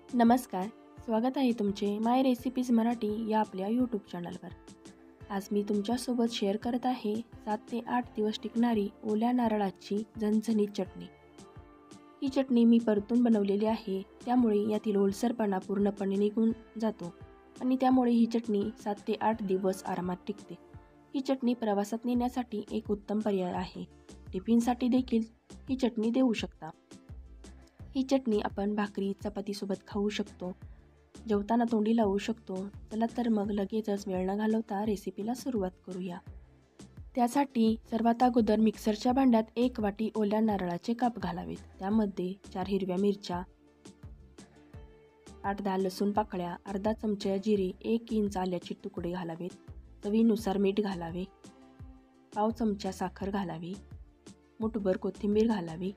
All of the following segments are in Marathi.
नमस्कार, स्वागत आहे तुमचे माय रेसिपीज मराठी या आपल्या यूट्यूब चॅनलवर। आज मी तुमच्यासोबत शेअर करत आहे 7 ते 8 दिवस टिकणारी ओल्या नारळाची झणझणीत चटणी। ही चटणी मी परतून बनवलेली आहे, त्यामुळे यातील ओलसरपणा पूर्णपणे निघून जातो आणि त्यामुळे ही चटणी 7 ते 8 दिवस आरामात टिकते। ही चटणी प्रवासात नेण्यासाठी एक उत्तम पर्याय आहे। टिफिनसाठी देखील ही चटणी देऊ शकता। ही चटणी आपण भाकरी चपातीसोबत खाऊ शकतो, जेवताना तोंडी लावू शकतो। चला तर मग लगेचच वेळ न घालवता रेसिपीला सुरुवात करूया। त्यासाठी सर्वात अगोदर मिक्सरच्या भांड्यात 1 वाटी ओल्या नारळाचे काप घालावेत। त्यामध्ये 4 हिरव्या मिरच्या, 8-10 लसूण पाकळ्या, अर्धा चमचा जिरे, 1 इंच आल्याचे तुकडे घालावेत, चवीनुसार मीठ घालावे, पाव चमचा साखर घालावी, मुठभर कोथिंबीर घालावी।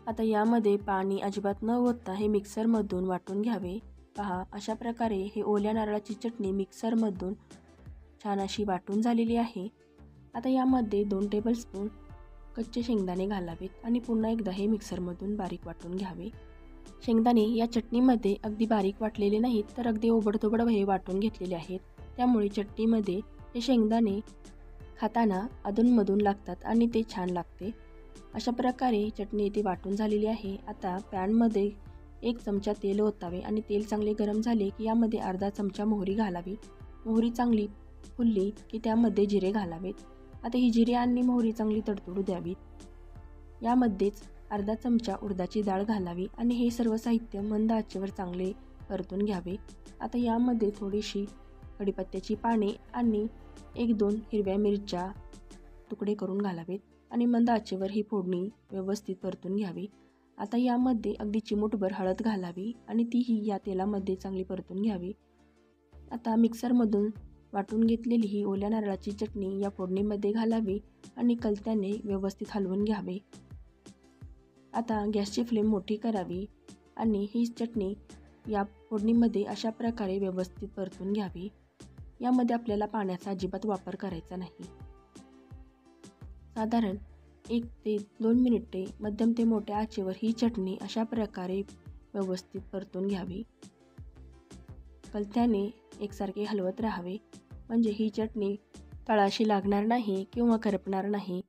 आता यामध्ये पाणी अजिबात न ओतता हे मिक्सरमधून वाटून घ्यावे। पहा, अशा प्रकारे हे ओल्या नारळाची चटणी मिक्सरमधून छान अशी वाटून झालेली आहे। आता यामध्ये 2 टेबलस्पून कच्चे शेंगदाणे घालावेत आणि पुन्हा एकदा हे मिक्सरमधून बारीक वाटून घ्यावे। शेंगदाणे या चटणीमध्ये अगदी बारीक वाटलेले नाहीत, तर अगदी ओबडधोबड हे वाटून घेतलेले आहेत। त्यामुळे चटणीमध्ये हे शेंगदाणे खाताना अधूनमधून लागतात आणि ते छान लागते। अशा प्रकारे चटणी इथे वाटून झालेली आहे। आता पॅनमध्ये 1 चमचा तेल ओतावे आणि तेल चांगले गरम झाले की यामध्ये अर्धा चमचा मोहरी घालावी। मोहरी चांगली फुलली की त्यामध्ये जिरे घालावेत। आता ही जिरे आणि मोहरी चांगली तडतडू द्यावीत। यामध्येच अर्धा चमचा उडदाची डाळ घालावी आणि हे सर्व साहित्य मंद आचेवर चांगले परतून घ्यावे। आता यामध्ये थोडीशी कढीपत्त्याची पाने आणि 1-2 हिरव्या मिरच्या तुकडे करून घालावेत आणि मंद आचेवर ही फोडणी व्यवस्थित परतून घ्यावी। आता यामध्ये अगदी चिमूटभर हळद घालावी आणि तीही या तेलामध्ये चांगली परतून घ्यावी। आता मिक्सरमधून वाटून घेतलेली ही ओल्या नारळाची चटणी या फोडणीमध्ये घालावी आणि कलत्याने व्यवस्थित हलवून घ्यावे। आता गॅसची फ्लेम मोठी करावी आणि ही चटणी या फोडणीमध्ये अशा प्रकारे व्यवस्थित परतून घ्यावी। यामध्ये आपल्याला पाण्याचा अजिबात वापर करायचा नाही। साधारण 1 ते 2 मिनिटे मध्यम ते मोठ्या आचेवर ही चटणी अशा प्रकारे व्यवस्थित परतून घ्यावी। कलत्याने एकसारखे हलवत राहावे, म्हणजे ही चटणी तळाशी लागणार नाही किंवा करपणार नाही।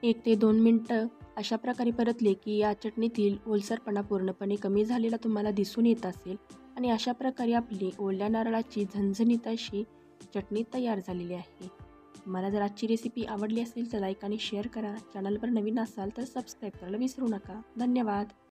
1 ते 2 मिनटं अशा प्रकारे परतले की या चटणीतील ओलसरपणा पूर्णपणे कमी झालेला तुम्हाला दिसून येत असेल आणि अशा प्रकारे आपली ओल्या नारळाची झणझणीत अशी चटणी तयार झालेली आहे। तुम्हाला जर आजची रेसिपी आवडली असेल तर लाईक आणि शेअर करा। चॅनलवर नवीन असाल तर सबस्क्राईब करायला विसरू नका। धन्यवाद।